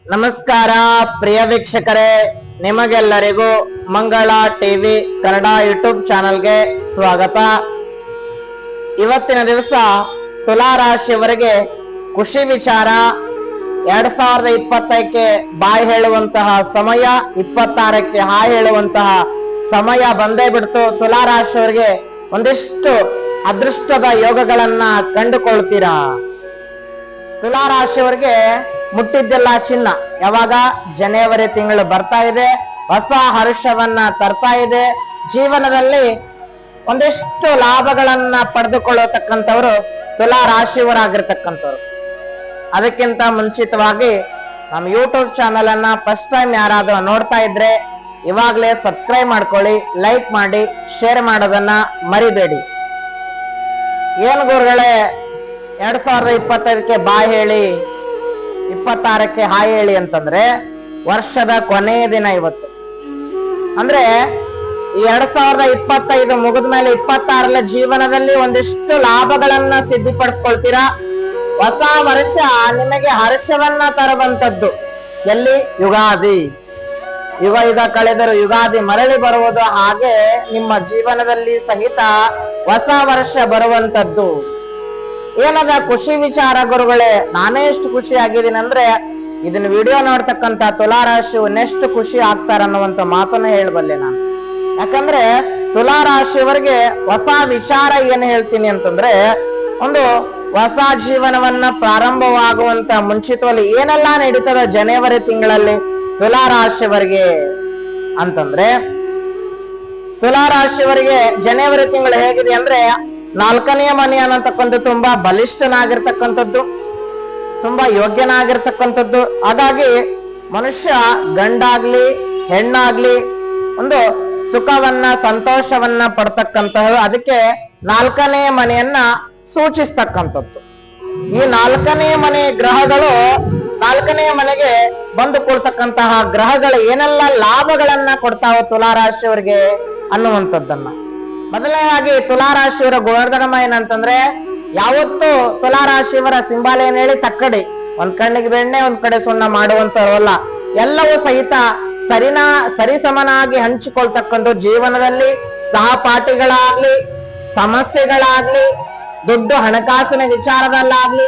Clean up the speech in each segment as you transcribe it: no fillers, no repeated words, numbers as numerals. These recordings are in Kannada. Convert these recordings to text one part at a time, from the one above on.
ನಮಸ್ಕಾರ ಪ್ರಿಯ ವೀಕ್ಷಕರೇ, ನಿಮಗೆಲ್ಲರಿಗೂ ಮಂಗಳ ಟಿವಿ ಕನ್ನಡ ಯೂಟ್ಯೂಬ್ ಚಾನೆಲ್ಗೆ ಸ್ವಾಗತ. ಇವತ್ತಿನ ದಿವಸ ತುಲಾ ರಾಶಿಯವರಿಗೆ ಖುಷಿ ವಿಚಾರ. 2025ಕ್ಕೆ ಬಾಯ್ ಹೇಳುವಂತಹ ಸಮಯ, 26ಕ್ಕೆ ಹಾಯ್ ಹೇಳುವಂತಹ ಸಮಯ ಬಂದೇ ಬಿಡ್ತು. ತುಲಾ ರಾಶಿಯವರಿಗೆ ಒಂದಿಷ್ಟು ಅದೃಷ್ಟದ ಯೋಗಗಳನ್ನ ಕಂಡುಕೊಳ್ತೀರಾ. ತುಲಾ ರಾಶಿಯವರಿಗೆ ಮುಟ್ಟಿದ್ದೆಲ್ಲ ಚಿನ್ನ. ಯಾವಾಗ ಜನವರಿ ತಿಂಗಳು ಬರ್ತಾ ಇದೆ, ಹೊಸ ಹರ್ಷವನ್ನ ತರ್ತಾ ಇದೆ. ಜೀವನದಲ್ಲಿ ಒಂದಿಷ್ಟು ಲಾಭಗಳನ್ನ ಪಡೆದುಕೊಳ್ಳತಕ್ಕಂಥವ್ರು ತುಲಾ ರಾಶಿಯವರಾಗಿರ್ತಕ್ಕಂಥವ್ರು. ಅದಕ್ಕಿಂತ ಮುಂಚಿತವಾಗಿ ನಮ್ಮ ಯೂಟ್ಯೂಬ್ ಚಾನಲ್ ಅನ್ನ ಫಸ್ಟ್ ಟೈಮ್ ಯಾರಾದ್ರೂ ನೋಡ್ತಾ ಇದ್ರೆ ಇವಾಗ್ಲೇ ಸಬ್ಸ್ಕ್ರೈಬ್ ಮಾಡ್ಕೊಳ್ಳಿ, ಲೈಕ್ ಮಾಡಿ, ಶೇರ್ ಮಾಡೋದನ್ನ ಮರಿಬೇಡಿ. ಏನ್ ಗುರುಗಳೇ 2025ಕ್ಕೆ ಬಾಯ್ ಹೇಳಿ 26ಕ್ಕೆ ಹಾಯ್ ಹೇಳಿ ಅಂತಂದ್ರೆ, ವರ್ಷದ ಕೊನೆಯ ದಿನ ಇವತ್ತು. ಅಂದ್ರೆ ಈ 2025 ಮುಗಿದ ಮೇಲೆ 26ರ ಜೀವನದಲ್ಲಿ ಒಂದಿಷ್ಟು ಲಾಭಗಳನ್ನ ಸಿದ್ಧಿಪಡಿಸ್ಕೊಳ್ತೀರಾ. ಹೊಸ ವರ್ಷ ನಿಮಗೆ ಹರ್ಷವನ್ನ ತರುವಂತದ್ದು. ಎಲ್ಲಿ? ಯುಗಾದಿ. ಯುಗ ಕಳೆದರೂ ಯುಗಾದಿ ಮರಳಿ ಬರುವುದು. ಹಾಗೆ ನಿಮ್ಮ ಜೀವನದಲ್ಲಿ ಸಹಿತ ಹೊಸ ವರ್ಷ ಬರುವಂತದ್ದು. ಏನದ ಖುಷಿ ವಿಚಾರ ಗುರುಗಳೇ? ನಾನೇ ಎಷ್ಟು ಖುಷಿ ಆಗಿದ್ದೀನಿ ಅಂದ್ರೆ ಇದನ್ನ ವಿಡಿಯೋ ನೋಡ್ತಕ್ಕಂತ ತುಲಾ ರಾಶಿ ಇನ್ನೆಷ್ಟು ಖುಷಿ ಆಗ್ತಾರ ಅನ್ನುವಂತ ಮಾತನ್ನ ಹೇಳಬಲ್ಲೆ ನಾನು. ಯಾಕಂದ್ರೆ ತುಲಾ ರಾಶಿಯವರಿಗೆ ಹೊಸ ವಿಚಾರ ಏನ್ ಹೇಳ್ತೀನಿ ಅಂತಂದ್ರೆ, ಒಂದು ಹೊಸ ಜೀವನವನ್ನ ಪ್ರಾರಂಭವಾಗುವಂತ ಮುಂಚಿತವಾಗಿ ಏನೆಲ್ಲ ನಡೀತದ ಜನವರಿ ತಿಂಗಳಲ್ಲಿ ತುಲಾ ರಾಶಿಯವರಿಗೆ ಅಂತಂದ್ರೆ, ತುಲಾ ರಾಶಿಯವರಿಗೆ ಜನವರಿ ತಿಂಗಳು ಹೇಗಿದೆ ಅಂದ್ರೆ, 4ನೇ ಮನೆ ಅನ್ನತಕ್ಕಂಥ ತುಂಬಾ ಬಲಿಷ್ಠನಾಗಿರ್ತಕ್ಕಂಥದ್ದು, ತುಂಬಾ ಯೋಗ್ಯನಾಗಿರ್ತಕ್ಕಂಥದ್ದು. ಹಾಗಾಗಿ ಮನುಷ್ಯ ಗಂಡಾಗ್ಲಿ ಹೆಣ್ಣಾಗ್ಲಿ ಒಂದು ಸುಖವನ್ನ ಸಂತೋಷವನ್ನ ಪಡ್ತಕ್ಕಂತಹ, ಅದಕ್ಕೆ 4ನೇ ಮನೆಯನ್ನ ಸೂಚಿಸ್ತಕ್ಕಂಥದ್ದು. ಈ 4ನೇ ಮನೆ ಗ್ರಹಗಳು 4ನೇ ಮನೆಗೆ ಬಂದು ಕೊಡ್ತಕ್ಕಂತಹ ಗ್ರಹಗಳು ಏನೆಲ್ಲ ಲಾಭಗಳನ್ನ ಕೊಡ್ತಾವ ತುಲಾ ರಾಶಿಯವರಿಗೆ ಅನ್ನುವಂಥದ್ದನ್ನ. ಮೊದಲನೇದಾಗಿ ತುಲಾ ರಾಶಿಯವರ ಗುಣಧರ್ಮ ಏನಂತಂದ್ರೆ, ಯಾವತ್ತೂ ತುಲಾ ರಾಶಿಯವರ ಸಿಂಬಾಲ್ ಏನ್ ಹೇಳಿ ತಕ್ಕಡಿ, ಒಂದ್ ಕಣ್ಣಿಗೆ ಬೆಣ್ಣೆ ಒಂದ್ ಕಡೆ ಸುಣ್ಣ ಮಾಡುವಂತವಲ್ಲ. ಎಲ್ಲವೂ ಸಹಿತ ಸರಿಸಮನಾಗಿ ಹಂಚಿಕೊಳ್ತಕ್ಕಂಥ, ಜೀವನದಲ್ಲಿ ಸಹಪಾಠಿಗಳಾಗ್ಲಿ, ಸಮಸ್ಯೆಗಳಾಗ್ಲಿ, ದುಡ್ಡು ಹಣಕಾಸಿನ ವಿಚಾರದಲ್ಲಾಗ್ಲಿ,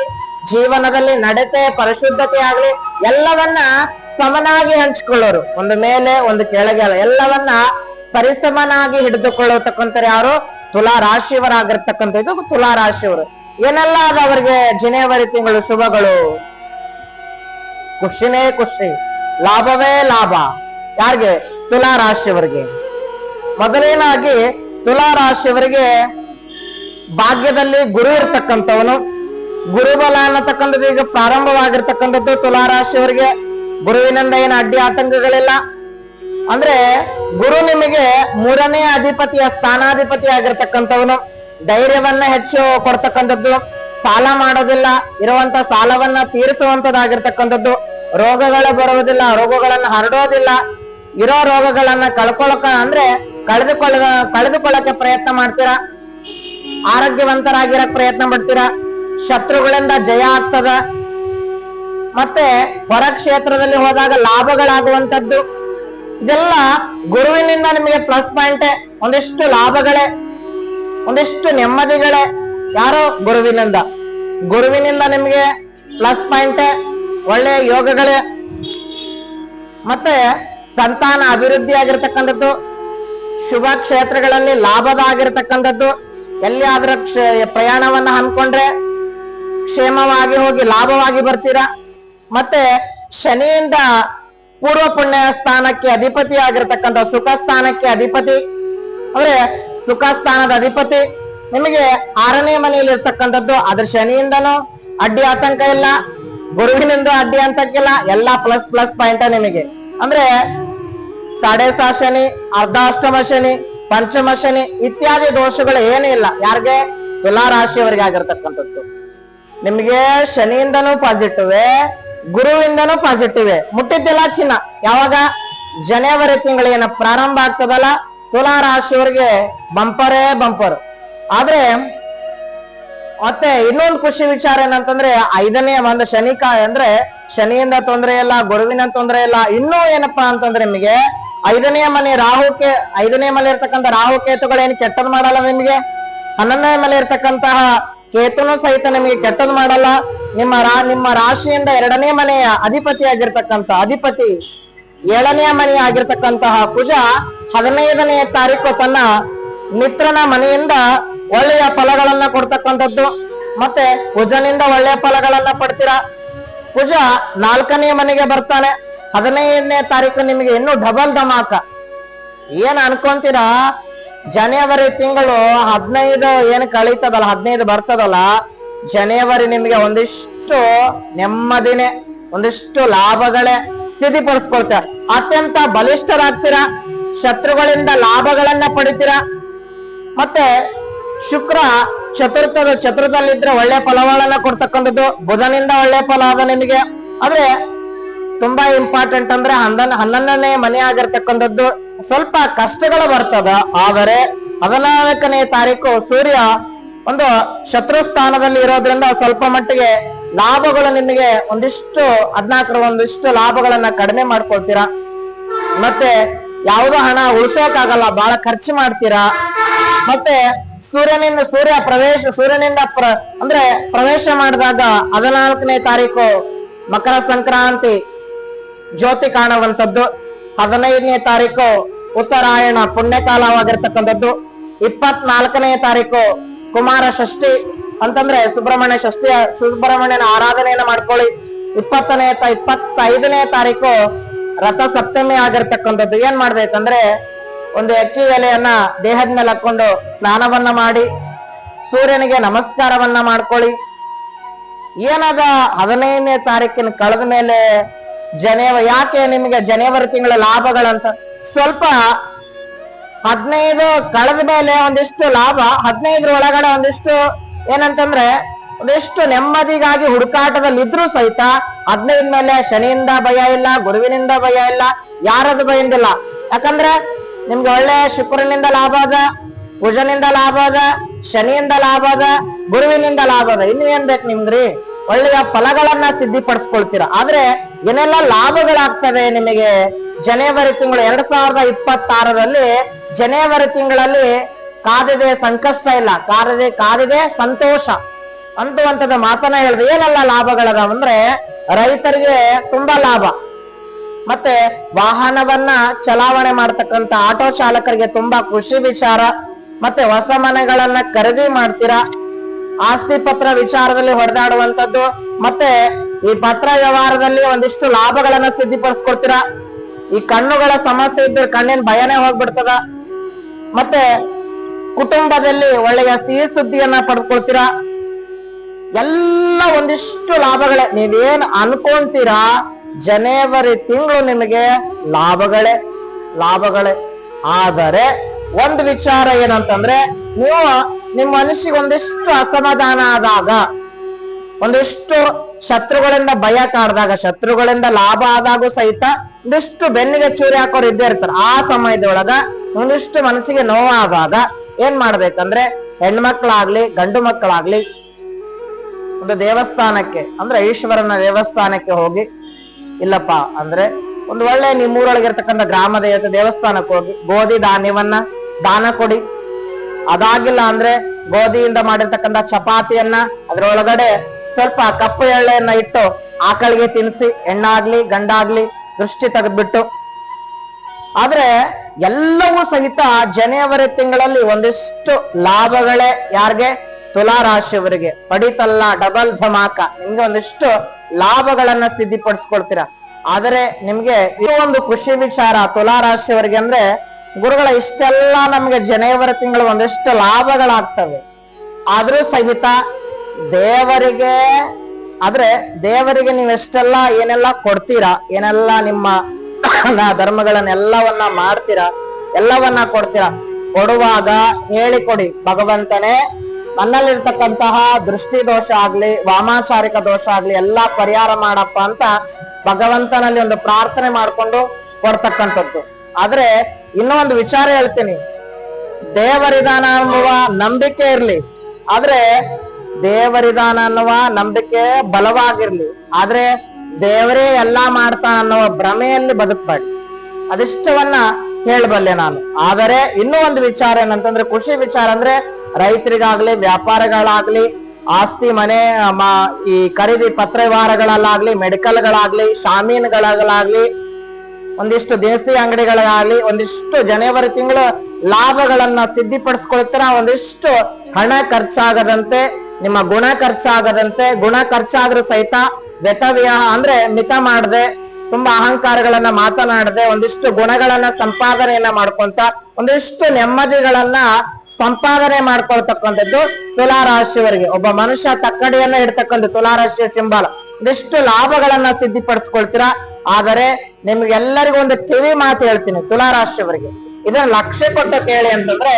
ಜೀವನದಲ್ಲಿ ನಡತೆ ಪರಿಶುದ್ಧತೆ ಆಗ್ಲಿ, ಎಲ್ಲವನ್ನ ಸಮನಾಗಿ ಹಂಚಿಕೊಳ್ಳೋರು. ಒಂದು ಮೇಲೆ ಒಂದು ಕೆಳಗೆ ಎಲ್ಲವನ್ನ ಸರಿಸಮನಾಗಿ ಹಿಡಿದುಕೊಳ್ಳತಕ್ಕಂಥ ಯಾರು? ತುಲಾ ರಾಶಿಯವರಾಗಿರ್ತಕ್ಕಂಥ ಇದು ತುಲಾ ರಾಶಿಯವರು. ಏನೆಲ್ಲ ಅದ ಅವರಿಗೆ ಜನವರಿ ತಿಂಗಳು ಶುಭಗಳು? ಖುಷಿನೇ ಖುಷಿ, ಲಾಭವೇ ಲಾಭ. ಯಾರಿಗೆ? ತುಲಾ ರಾಶಿಯವರಿಗೆ. ಮೊದಲನೇದಾಗಿ ತುಲಾ ರಾಶಿಯವರಿಗೆ ಭಾಗ್ಯದಲ್ಲಿ ಗುರು ಇರ್ತಕ್ಕಂಥವನು. ಗುರುಬಲ ಅನ್ನತಕ್ಕಂಥದ್ದು ಈಗ ಪ್ರಾರಂಭವಾಗಿರ್ತಕ್ಕಂಥದ್ದು ತುಲಾ ರಾಶಿಯವರಿಗೆ. ಗುರುವಿನಿಂದ ಏನು ಅಡ್ಡಿ ಆತಂಕಗಳಿಲ್ಲ. ಅಂದ್ರೆ ಗುರು ನಿಮಗೆ 3ನೇ ಅಧಿಪತಿಯ ಸ್ಥಾನಾಧಿಪತಿ ಆಗಿರ್ತಕ್ಕಂಥವನು. ಧೈರ್ಯವನ್ನ ಹೆಚ್ಚು ಕೊಡ್ತಕ್ಕಂಥದ್ದು, ಸಾಲ ಮಾಡೋದಿಲ್ಲ, ಇರುವಂತ ಸಾಲವನ್ನ ತೀರಿಸುವಂತದ್ದಾಗಿರ್ತಕ್ಕಂಥದ್ದು, ರೋಗಗಳು ಬರುವುದಿಲ್ಲ, ರೋಗಗಳನ್ನ ಹರಡೋದಿಲ್ಲ, ಇರೋ ರೋಗಗಳನ್ನ ಕಳೆದುಕೊಳ್ಳಕ್ಕೆ ಪ್ರಯತ್ನ ಮಾಡ್ತೀರಾ, ಆರೋಗ್ಯವಂತರಾಗಿರಕ್ ಪ್ರಯತ್ನ ಪಡ್ತೀರಾ, ಶತ್ರುಗಳಿಂದ ಜಯ ಆಗ್ತದ, ಮತ್ತೆ ಹೊರ ಕ್ಷೇತ್ರದಲ್ಲಿ ಹೋದಾಗ ಲಾಭಗಳಾಗುವಂತದ್ದು. ಇದೆಲ್ಲ ಗುರುವಿನಿಂದ ನಿಮಗೆ ಪ್ಲಸ್ ಪಾಯಿಂಟ್. ಒಂದಿಷ್ಟು ಲಾಭಗಳೇ, ಒಂದಿಷ್ಟು ನೆಮ್ಮದಿಗಳೇ. ಯಾರೋ ಗುರುವಿನಿಂದ ನಿಮಗೆ ಪ್ಲಸ್ ಪಾಯಿಂಟ್, ಒಳ್ಳೆಯ ಯೋಗಗಳೇ. ಮತ್ತೆ ಸಂತಾನ ಅಭಿವೃದ್ಧಿ ಆಗಿರ್ತಕ್ಕಂಥದ್ದು, ಶುಭ ಕ್ಷೇತ್ರಗಳಲ್ಲಿ ಲಾಭದಾಗಿರ್ತಕ್ಕಂಥದ್ದು. ಎಲ್ಲಿಯಾದ್ರೂ ಪ್ರಯಾಣವನ್ನ ಹಮ್ಮಿಕೊಂಡ್ರೆ ಕ್ಷೇಮವಾಗಿ ಹೋಗಿ ಲಾಭವಾಗಿ ಬರ್ತೀರಾ. ಮತ್ತೆ ಶನಿಯಿಂದ ಪೂರ್ವ ಪುಣ್ಯ ಸ್ಥಾನಕ್ಕೆ ಅಧಿಪತಿ ಆಗಿರ್ತಕ್ಕಂಥ ಸುಖ ಸ್ಥಾನಕ್ಕೆ ಅಧಿಪತಿ, ಅಂದ್ರೆ ಸುಖ ಸ್ಥಾನದ ಅಧಿಪತಿ ನಿಮಗೆ 6ನೇ ಮನೆಯಲ್ಲಿ ಇರ್ತಕ್ಕಂಥದ್ದು. ಅದ್ರ ಶನಿಯಿಂದನೂ ಅಡ್ಡಿ ಆತಂಕ ಇಲ್ಲ, ಗುರುವಿನಿಂದ ಅಡ್ಡಿ ಆತಂಕ ಇಲ್ಲ, ಎಲ್ಲಾ ಪ್ಲಸ್ ಪಾಯಿಂಟ್ ನಿಮಗೆ. ಅಂದ್ರೆ 7.5 ಶನಿ, ಅರ್ಧಾಷ್ಟಮ ಶನಿ, ಪಂಚಮ ಶನಿ ಇತ್ಯಾದಿ ದೋಷಗಳು ಏನೂ ಇಲ್ಲ. ಯಾರಿಗೆ? ತುಲಾ ರಾಶಿಯವರಿಗೆ ಆಗಿರ್ತಕ್ಕಂಥದ್ದು. ನಿಮ್ಗೆ ಶನಿಯಿಂದನೂ ಪಾಸಿಟಿವ್, ಗುರುವಿಂದನೂ ಪಾಸಿಟಿವ್. ಮುಟ್ಟಿದ್ದೆಲ್ಲ ಚಿನ್ನ. ಯಾವಾಗ? ಜನವರಿ ತಿಂಗಳೇನ ಪ್ರಾರಂಭ ಆಗ್ತದಲ್ಲ, ತುಲಾ ರಾಶಿಯವರಿಗೆ ಬಂಪರೇ ಬಂಪರ್. ಆದ್ರೆ ಮತ್ತೆ ಇನ್ನೊಂದು ಖುಷಿ ವಿಚಾರ ಏನಂತಂದ್ರೆ ಐದನೇ ಒಂದು ಅಂದ್ರೆ ಶನಿಯಿಂದ ತೊಂದರೆ ಇಲ್ಲ, ಗುರುವಿನ ತೊಂದರೆ ಇಲ್ಲ. ಇನ್ನೂ ಏನಪ್ಪಾ ಅಂತಂದ್ರೆ ನಿಮಗೆ ಐದನೇ ಮನೆ ಐದನೇ ಮನೆ ಇರ್ತಕ್ಕಂಥ ರಾಹು ಕೇತುಗಳೇನು ಕೆಟ್ಟದ್ ಮಾಡಲ್ಲ ನಿಮಗೆ. 11ನೇ ಮನೆ ಇರ್ತಕ್ಕಂತಹ ಕೇತುನು ಸಹಿತ ನಿಮಗೆ ಕೆಟ್ಟದ್ ಮಾಡಲ್ಲ. ನಿಮ್ಮ ರಾಶಿಯಿಂದ 2ನೇ ಮನೆಯ ಅಧಿಪತಿ 7ನೇ ಮನೆ ಆಗಿರ್ತಕ್ಕಂತಹ ಕುಜ 15ನೇ ತಾರೀಕು ತನ್ನ ಮಿತ್ರನ ಮನೆಯಿಂದ ಒಳ್ಳೆಯ ಫಲಗಳನ್ನ ಕೊಡ್ತಕ್ಕಂಥದ್ದು. ಮತ್ತೆ ಕುಜನಿಂದ ಒಳ್ಳೆಯ ಫಲಗಳನ್ನ ಪಡ್ತೀರಾ. ಕುಜ 4ನೇ ಮನೆಗೆ ಬರ್ತಾನೆ 15ನೇ ತಾರೀಕು. ನಿಮಗೆ ಇನ್ನೂ ಡಬಲ್ ಧಮಾಕ. ಏನ್ ಅನ್ಕೊಂತೀರಾ, ಜನವರಿ ತಿಂಗಳು 15 ಏನ್ ಕಳೀತದಲ್ಲ, 15 ಬರ್ತದಲ್ಲ, ಜನವರಿ ನಿಮಗೆ ಒಂದಿಷ್ಟು ನೆಮ್ಮದಿನೇ, ಒಂದಿಷ್ಟು ಲಾಭಗಳೇ ಸ್ಥಿತಿಪಡಿಸ್ಕೊಳ್ತೀರ. ಅತ್ಯಂತ ಬಲಿಷ್ಠರಾಗ್ತೀರಾ, ಶತ್ರುಗಳಿಂದ ಲಾಭಗಳನ್ನ ಪಡಿತೀರಾ. ಮತ್ತೆ ಶುಕ್ರ ಚತುರ್ಥದಲ್ಲಿದ್ರೆ ಒಳ್ಳೆ ಫಲಗಳನ್ನ ಕೊಡ್ತಕ್ಕಂಥದ್ದು. ಬುಧನಿಂದ ಒಳ್ಳೆ ಫಲ ಅದ ನಿಮಗೆ. ಆದ್ರೆ ತುಂಬಾ ಇಂಪಾರ್ಟೆಂಟ್ ಅಂದ್ರೆ 11ನೇ ಮನೆ ಆಗಿರ್ತಕ್ಕಂಥದ್ದು ಸ್ವಲ್ಪ ಕಷ್ಟಗಳು ಬರ್ತದ. ಆದರೆ 14ನೇ ತಾರೀಕು ಸೂರ್ಯ ಒಂದು ಶತ್ರು ಸ್ಥಾನದಲ್ಲಿ ಇರೋದ್ರಿಂದ ಸ್ವಲ್ಪ ಮಟ್ಟಿಗೆ ಲಾಭಗಳು ನಿಮಗೆ ಒಂದಿಷ್ಟು 14 ಒಂದಿಷ್ಟು ಲಾಭಗಳನ್ನ ಕಡಿಮೆ ಮಾಡ್ಕೊಳ್ತೀರಾ. ಮತ್ತೆ ಯಾವುದೋ ಹಣ ಉಳಿಸೋಕಾಗಲ್ಲ, ಬಹಳ ಖರ್ಚು ಮಾಡ್ತೀರಾ. ಮತ್ತೆ ಸೂರ್ಯನಿಂದ ಪ್ರವೇಶ ಮಾಡಿದಾಗ 14ನೇ ತಾರೀಕು ಮಕರ ಸಂಕ್ರಾಂತಿ ಜ್ಯೋತಿ ಕಾಣುವಂಥದ್ದು. 15ನೇ ತಾರೀಕು ಉತ್ತರಾಯಣ ಪುಣ್ಯಕಾಲವಾಗಿರ್ತಕ್ಕಂಥದ್ದು. 24ನೇ ತಾರೀಕು ಕುಮಾರ ಷಷ್ಠಿ ಅಂತಂದ್ರೆ ಸುಬ್ರಹ್ಮಣ್ಯನ ಆರಾಧನೆಯನ್ನ ಮಾಡ್ಕೊಳ್ಳಿ. 25ನೇ ತಾರೀಕು ರಥ ಸಪ್ತಮಿ ಆಗಿರ್ತಕ್ಕಂಥದ್ದು. ಏನ್ ಮಾಡ್ಬೇಕಂದ್ರೆ ಒಂದು ಅಕ್ಕಿ ಎಲೆಯನ್ನ ದೇಹದ ಮೇಲೆ ಹಾಕೊಂಡು ಸ್ನಾನವನ್ನ ಮಾಡಿ ಸೂರ್ಯನಿಗೆ ನಮಸ್ಕಾರವನ್ನ ಮಾಡ್ಕೊಳ್ಳಿ. ಏನದ 15ನೇ ತಾರೀಕಿನ ಕಳೆದ ಮೇಲೆ ಯಾಕೆ ನಿಮಗೆ ಜನವರಿ ತಿಂಗಳ ಲಾಭಗಳಂತ ಸ್ವಲ್ಪ 15 ಕಳೆದ ಮೇಲೆ ಒಂದಿಷ್ಟು ಲಾಭ, 15 ಒಳಗಡೆ ಒಂದಿಷ್ಟು ಏನಂತಂದ್ರೆ ಒಂದಿಷ್ಟು ನೆಮ್ಮದಿಗಾಗಿ ಹುಡುಕಾಟದಲ್ಲಿ ಇದ್ರೂ ಸಹಿತ 15 ಮೇಲೆ ಶನಿಯಿಂದ ಭಯ ಇಲ್ಲ, ಗುರುವಿನಿಂದ ಭಯ ಇಲ್ಲ, ಯಾರದು ಭಯಂದಿಲ್ಲ. ಯಾಕಂದ್ರೆ ನಿಮ್ಗೆ ಒಳ್ಳೆ ಶುಕ್ರನಿಂದ ಲಾಭ ಅದ, ಕುಜನಿಂದ ಲಾಭ ಅದ, ಶನಿಯಿಂದ ಲಾಭ ಅದ, ಗುರುವಿನಿಂದ ಲಾಭ ಅದ. ಇನ್ನು ಏನ್ ಬೇಕು ನಿಮ್ಗ್ರಿ? ಒಳ್ಳೆಯ ಫಲಗಳನ್ನ ಸಿದ್ಧಿಪಡಿಸ್ಕೊಳ್ತೀರಾ. ಆದ್ರೆ ಏನೆಲ್ಲ ಲಾಭಗಳಾಗ್ತವೆ ನಿಮಗೆ ಜನವರಿ ತಿಂಗಳು 2026ರಲ್ಲಿ. ಜನವರಿ ತಿಂಗಳಲ್ಲಿ ಕಾದಿದೆ ಸಂಕಷ್ಟ ಇಲ್ಲ, ಕಾದಿದೆ ಸಂತೋಷ ಅಂತುವಂತದ ಮಾತನ್ನ ಹೇಳಿದ್ರೆ ಏನೆಲ್ಲ ಲಾಭಗಳದಾವಂದ್ರೆ ರೈತರಿಗೆ ತುಂಬಾ ಲಾಭ. ಮತ್ತೆ ವಾಹನವನ್ನ ಚಲಾವಣೆ ಮಾಡ್ತಕ್ಕಂತ ಆಟೋ ಚಾಲಕರಿಗೆ ತುಂಬಾ ಖುಷಿ ವಿಚಾರ. ಮತ್ತೆ ಹೊಸ ಮನೆಗಳನ್ನ ಖರೀದಿ ಮಾಡ್ತೀರಾ. ಆಸ್ತಿ ಪತ್ರ ವಿಚಾರದಲ್ಲಿ ಹೊಡೆದಾಡುವಂತದ್ದು. ಮತ್ತೆ ಈ ಪತ್ರ ವ್ಯವಹಾರದಲ್ಲಿ ಒಂದಿಷ್ಟು ಲಾಭಗಳನ್ನ ಸಿದ್ಧಿಪಡಿಸ್ಕೊಡ್ತೀರಾ. ಈ ಕಣ್ಣುಗಳ ಸಮಸ್ಯೆ ಇದ್ರೆ ಕಣ್ಣಿನ ಭಯನೇ ಹೋಗ್ಬಿಡ್ತದ. ಮತ್ತೆ ಕುಟುಂಬದಲ್ಲಿ ಒಳ್ಳೆಯ ಸಿಹಿ ಸುದ್ದಿಯನ್ನ ಪಡ್ಕೊಳ್ತೀರಾ. ಎಲ್ಲ ಒಂದಿಷ್ಟು ಲಾಭಗಳೇ. ನೀವೇನ್ ಅನ್ಕೊಂತೀರಾ ಜನವರಿ ತಿಂಗಳು ನಿಮಗೆ ಲಾಭಗಳೇ. ಆದರೆ ಒಂದು ವಿಚಾರ ಏನಂತಂದ್ರೆ, ನೀವು ನಿಮ್ಮ ಮನಸ್ಸಿಗೆ ಒಂದಿಷ್ಟು ಅಸಮಾಧಾನ ಆದಾಗ, ಒಂದಿಷ್ಟು ಶತ್ರುಗಳಿಂದ ಭಯ ಕಾಡ್ದಾಗ, ಶತ್ರುಗಳಿಂದ ಲಾಭ ಆದಾಗೂ ಸಹಿತ ಒಂದಿಷ್ಟು ಬೆನ್ನಿಗೆ ಚೂರಿ ಹಾಕೋರು ಇದ್ದೇ ಇರ್ತಾರೆ. ಆ ಸಮಯದೊಳಗ ಒಂದಿಷ್ಟು ಮನಸ್ಸಿಗೆ ನೋವಾದಾಗ ಏನ್ ಮಾಡ್ಬೇಕಂದ್ರೆ, ಹೆಣ್ಮಕ್ಳಾಗ್ಲಿ ಗಂಡು ಮಕ್ಕಳಾಗ್ಲಿ ಒಂದು ದೇವಸ್ಥಾನಕ್ಕೆ ಅಂದ್ರೆ ಈಶ್ವರನ ದೇವಸ್ಥಾನಕ್ಕೆ ಹೋಗಿ, ಇಲ್ಲಪ್ಪ ಅಂದ್ರೆ ಒಂದು ಒಳ್ಳೆ ನಿಮ್ಮೂರೊಳಗಿರ್ತಕ್ಕಂಥ ಗ್ರಾಮ ದೇವಸ್ಥಾನಕ್ಕೆ ಹೋಗಿ ಗೋಧಿ ಧಾನ್ಯವನ್ನ ದಾನ ಕೊಡಿ. ಅದಾಗಿಲ್ಲ ಅಂದ್ರೆ ಗೋಧಿಯಿಂದ ಮಾಡಿರ್ತಕ್ಕಂಥ ಚಪಾತಿಯನ್ನ ಅದರೊಳಗಡೆ ಸ್ವಲ್ಪ ಕಪ್ಪು ಎಳ್ಳೆಯನ್ನ ಇಟ್ಟು ಆಕಳಿಗೆ ತಿನ್ನಿಸಿ, ಹೆಣ್ಣಾಗ್ಲಿ ಗಂಡಾಗ್ಲಿ ದೃಷ್ಟಿ ತೆಗೆದ್ಬಿಟ್ಟು. ಆದ್ರೆ ಎಲ್ಲವೂ ಸಹಿತ ಜನವರಿ ತಿಂಗಳಲ್ಲಿ ಒಂದಿಷ್ಟು ಲಾಭಗಳೇ. ಯಾರಿಗೆ? ತುಲಾ ರಾಶಿಯವರಿಗೆ ಪಡಿತಲ್ಲ ಡಬಲ್ ಧಮಾಕ. ನಿಮ್ಗೆ ಒಂದಿಷ್ಟು ಲಾಭಗಳನ್ನ ಸಿದ್ಧಿಪಡಿಸ್ಕೊಳ್ತೀರಾ. ಆದರೆ ನಿಮ್ಗೆ ಇದು ಒಂದು ಖುಷಿ ವಿಚಾರ ತುಲಾ ರಾಶಿಯವರಿಗೆ ಅಂದ್ರೆ, ಗುರುಗಳ ಇಷ್ಟೆಲ್ಲ ನಮ್ಗೆ ಜನವರಿ ತಿಂಗಳು ಒಂದಿಷ್ಟು ಲಾಭಗಳಾಗ್ತವೆ. ಆದ್ರೂ ಸಹಿತ ದೇವರಿಗೆ ನೀವೆಷ್ಟೆಲ್ಲ ಏನೆಲ್ಲ ಕೊಡ್ತೀರಾ, ಏನೆಲ್ಲ ನಿಮ್ಮ ಧರ್ಮಗಳನ್ನೆಲ್ಲವನ್ನ ಮಾಡ್ತೀರಾ, ಎಲ್ಲವನ್ನ ಕೊಡ್ತೀರಾ. ಕೊಡುವಾಗ ಹೇಳಿಕೊಡಿ, ಭಗವಂತನೇ ನನ್ನಲ್ಲಿರ್ತಕ್ಕಂತಹ ದೃಷ್ಟಿ ದೋಷ ಆಗ್ಲಿ ವಾಮಾಚಾರಿಕ ದೋಷ ಆಗ್ಲಿ ಎಲ್ಲಾ ಪರಿಹಾರ ಮಾಡಪ್ಪ ಅಂತ ಭಗವಂತನಲ್ಲಿ ಒಂದು ಪ್ರಾರ್ಥನೆ ಮಾಡ್ಕೊಂಡು ಕೊಡ್ತಕ್ಕಂಥದ್ದು. ಆದ್ರೆ ಇನ್ನೂ ಒಂದು ವಿಚಾರ ಹೇಳ್ತೀನಿ, ದೇವರಿದಾನ ಅನ್ನುವ ನಂಬಿಕೆ ಇರ್ಲಿ, ಆದ್ರೆ ದೇವರಿದಾನ ಅನ್ನುವ ನಂಬಿಕೆ ಬಲವಾಗಿರ್ಲಿ, ಆದ್ರೆ ದೇವರೇ ಎಲ್ಲಾ ಮಾಡ್ತಾನ ಅನ್ನುವ ಭ್ರಮೆಯಲ್ಲಿ ಬದುಕಬೇಡಿ. ಅದಿಷ್ಟವನ್ನ ಹೇಳಬಲ್ಲೆ ನಾನು. ಆದರೆ ಇನ್ನೂ ಒಂದು ವಿಚಾರ ಏನಂತಂದ್ರೆ, ಖುಷಿ ವಿಚಾರ ಅಂದ್ರೆ ರೈತರಿಗಾಗ್ಲಿ, ವ್ಯಾಪಾರಗಳಾಗ್ಲಿ, ಆಸ್ತಿ ಮನೆ ಈ ಖರೀದಿ ಪತ್ರ ವ್ಯವಹಾರಗಳಲ್ಲಾಗ್ಲಿ, ಮೆಡಿಕಲ್ಗಳಾಗ್ಲಿ, ಶಾಮೀನ್ಗಳಾಗ್ಲಿ, ಒಂದಿಷ್ಟು ದೇಸಿ ಅಂಗಡಿಗಳಾಗ್ಲಿ, ಒಂದಿಷ್ಟು ಜನವರಿ ತಿಂಗಳು ಲಾಭಗಳನ್ನ ಸಿದ್ಧಿಪಡಿಸ್ಕೊಳ್ತಾರ. ಒಂದಿಷ್ಟು ಹಣ ಖರ್ಚಾಗದಂತೆ, ನಿಮ್ಮ ಗುಣ ಖರ್ಚಾಗದಂತೆ, ಗುಣ ಖರ್ಚಾದ್ರೂ ಸಹಿತ ವ್ಯತವ್ಯಯ ಅಂದ್ರೆ ಮಿತ ಮಾಡದೆ, ತುಂಬಾ ಅಹಂಕಾರಗಳನ್ನ ಮಾತನಾಡದೆ, ಒಂದಿಷ್ಟು ಗುಣಗಳನ್ನ ಸಂಪಾದನೆಯನ್ನ ಮಾಡ್ಕೊಂತ ಒಂದಿಷ್ಟು ನೆಮ್ಮದಿಗಳನ್ನ ಸಂಪಾದನೆ ಮಾಡ್ಕೊಳ್ತಕ್ಕಂಥದ್ದು ತುಲಾರಾಶಿಯವರಿಗೆ. ಒಬ್ಬ ಮನುಷ್ಯ ತಕ್ಕಡಿಯನ್ನ ಇಡ್ತಕ್ಕಂಥ ತುಲಾರಾಶಿಯ ಸಿಂಬಲ್. ಒಂದಿಷ್ಟು ಲಾಭಗಳನ್ನ ಸಿದ್ಧಿಪಡಿಸ್ಕೊಳ್ತೀರಾ. ಆದರೆ ನಿಮ್ಗೆಲ್ಲರಿಗೂ ಒಂದು ಕಿವಿ ಮಾತು ಹೇಳ್ತೀನಿ ತುಲಾರಾಶಿಯವರಿಗೆ, ಇದನ್ನ ಲಕ್ಷ್ಯ ಕೊಟ್ಟು ಕೇಳಿ ಅಂತಂದ್ರೆ,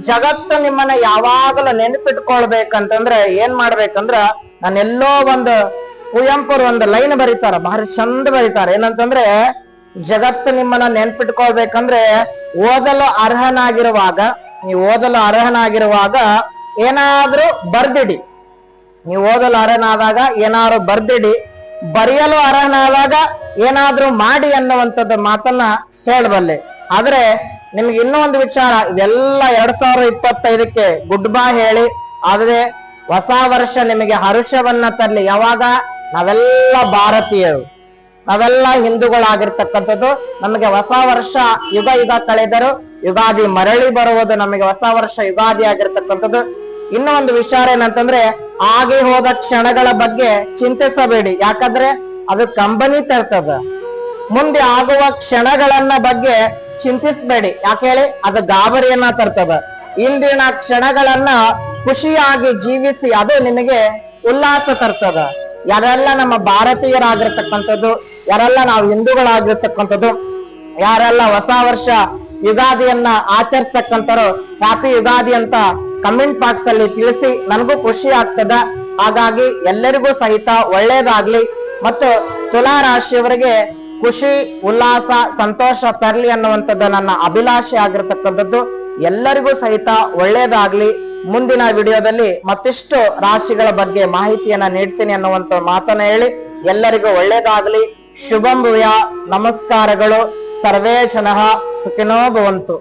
ಜಗತ್ತು ನಿಮ್ಮನ್ನ ಯಾವಾಗಲೂ ನೆನಪಿಟ್ಕೊಳ್ಬೇಕಂತಂದ್ರೆ ಏನ್ ಮಾಡ್ಬೇಕಂದ್ರ, ನಾನೆಲ್ಲೋ ಒಂದು ಕುವೆಂಪುರು ಒಂದು ಲೈನ್ ಬರೀತಾರ, ಭಾರಿ ಚಂದ ಬರೀತಾರ. ಏನಂತಂದ್ರೆ, ಜಗತ್ತು ನಿಮ್ಮನ್ನ ನೆನ್ಪಿಟ್ಕೊಳ್ಬೇಕಂದ್ರೆ ಓದಲು ಅರ್ಹನಾಗಿರುವಾಗ, ನೀವು ಓದಲು ಅರ್ಹನಾಗಿರುವಾಗ ಏನಾದ್ರೂ ಬರ್ದಿಡಿ. ನೀವು ಓದಲು ಅರ್ಹನಾದಾಗ ಏನಾದ್ರು ಬರ್ದಿಡಿ, ಬರೆಯಲು ಅರ್ಹನಾದಾಗ ಏನಾದ್ರೂ ಮಾಡಿ ಅನ್ನುವಂಥದ್ದು ಮಾತನ್ನ ಹೇಳಬಲ್ಲೆ. ಆದ್ರೆ ನಿಮ್ಗೆ ಇನ್ನೂ ಒಂದು ವಿಚಾರ, ಇವೆಲ್ಲ 2025ಕ್ಕೆ ಗುಡ್ ಬೈ ಹೇಳಿ, ಆದ್ರೆ ಹೊಸ ವರ್ಷ ನಿಮಗೆ ಹರ್ಷವನ್ನ ತರಲಿ. ಯಾವಾಗ? ನಾವೆಲ್ಲ ಭಾರತೀಯರು, ನಾವೆಲ್ಲ ಹಿಂದೂಗಳಾಗಿರ್ತಕ್ಕಂಥದ್ದು. ನಮಗೆ ಹೊಸ ವರ್ಷ ಯುಗ ಕಳೆದರು ಯುಗಾದಿ ಮರಳಿ ಬರುವುದು ನಮಗೆ ಹೊಸ ವರ್ಷ ಯುಗಾದಿ ಆಗಿರ್ತಕ್ಕಂಥದ್ದು. ಇನ್ನೂ ಒಂದು ವಿಚಾರ ಏನಂತಂದ್ರೆ, ಆಗಿ ಹೋದ ಕ್ಷಣಗಳ ಬಗ್ಗೆ ಚಿಂತಿಸಬೇಡಿ, ಯಾಕಂದ್ರೆ ಅದು ಕಂಬನಿ ತರ್ತದ. ಮುಂದೆ ಆಗುವ ಕ್ಷಣಗಳನ್ನ ಬಗ್ಗೆ ಚಿಂತಿಸಬೇಡಿ, ಯಾಕೆ ಹೇಳಿ, ಅದು ಗಾಬರಿಯನ್ನ ತರ್ತದ. ಇಂದಿನ ಕ್ಷಣಗಳನ್ನ ಖುಷಿಯಾಗಿ ಜೀವಿಸಿ, ಅದು ನಿಮಗೆ ಉಲ್ಲಾಸ ತರ್ತದ. ಯಾರೆಲ್ಲ ನಮ್ಮ ಭಾರತೀಯರಾಗಿರ್ತಕ್ಕಂಥದ್ದು, ಯಾರೆಲ್ಲ ನಾವು ಹಿಂದೂಗಳಾಗಿರ್ತಕ್ಕಂಥದ್ದು, ಯಾರೆಲ್ಲ ಹೊಸ ವರ್ಷ ಯುಗಾದಿಯನ್ನ ಆಚರಿಸ್ತಕ್ಕಂಥವ್ರು ಹ್ಯಾಪಿ ಯುಗಾದಿ ಅಂತ ಕಮೆಂಟ್ ಬಾಕ್ಸ್ ಅಲ್ಲಿ ತಿಳಿಸಿ, ನನಗೂ ಖುಷಿ ಆಗ್ತದ. ಹಾಗಾಗಿ ಎಲ್ಲರಿಗೂ ಸಹಿತ ಒಳ್ಳೇದಾಗ್ಲಿ, ಮತ್ತು ತುಲಾ ರಾಶಿಯವರಿಗೆ ಖುಷಿ, ಉಲ್ಲಾಸ, ಸಂತೋಷ ತರ್ಲಿ ಅನ್ನುವಂಥದ್ದು ನನ್ನ ಅಭಿಲಾಷೆ ಆಗಿರ್ತಕ್ಕಂಥದ್ದು. ಎಲ್ಲರಿಗೂ ಸಹಿತ ಒಳ್ಳೇದಾಗ್ಲಿ. ಮುಂದಿನ ವಿಡಿಯೋದಲ್ಲಿ ಮತ್ತಿಷ್ಟು ರಾಶಿಗಳ ಬಗ್ಗೆ ಮಾಹಿತಿಯನ್ನ ನೀಡ್ತೀನಿ ಅನ್ನುವಂತ ಮಾತನ್ನ ಹೇಳಿ, ಎಲ್ಲರಿಗೂ ಒಳ್ಳೇದಾಗ್ಲಿ. ಶುಭಂ ಭೂಯ. ನಮಸ್ಕಾರಗಳು. ಸರ್ವೇ ಜನಃ ಸುಖಿನೋ ಭವಂತು.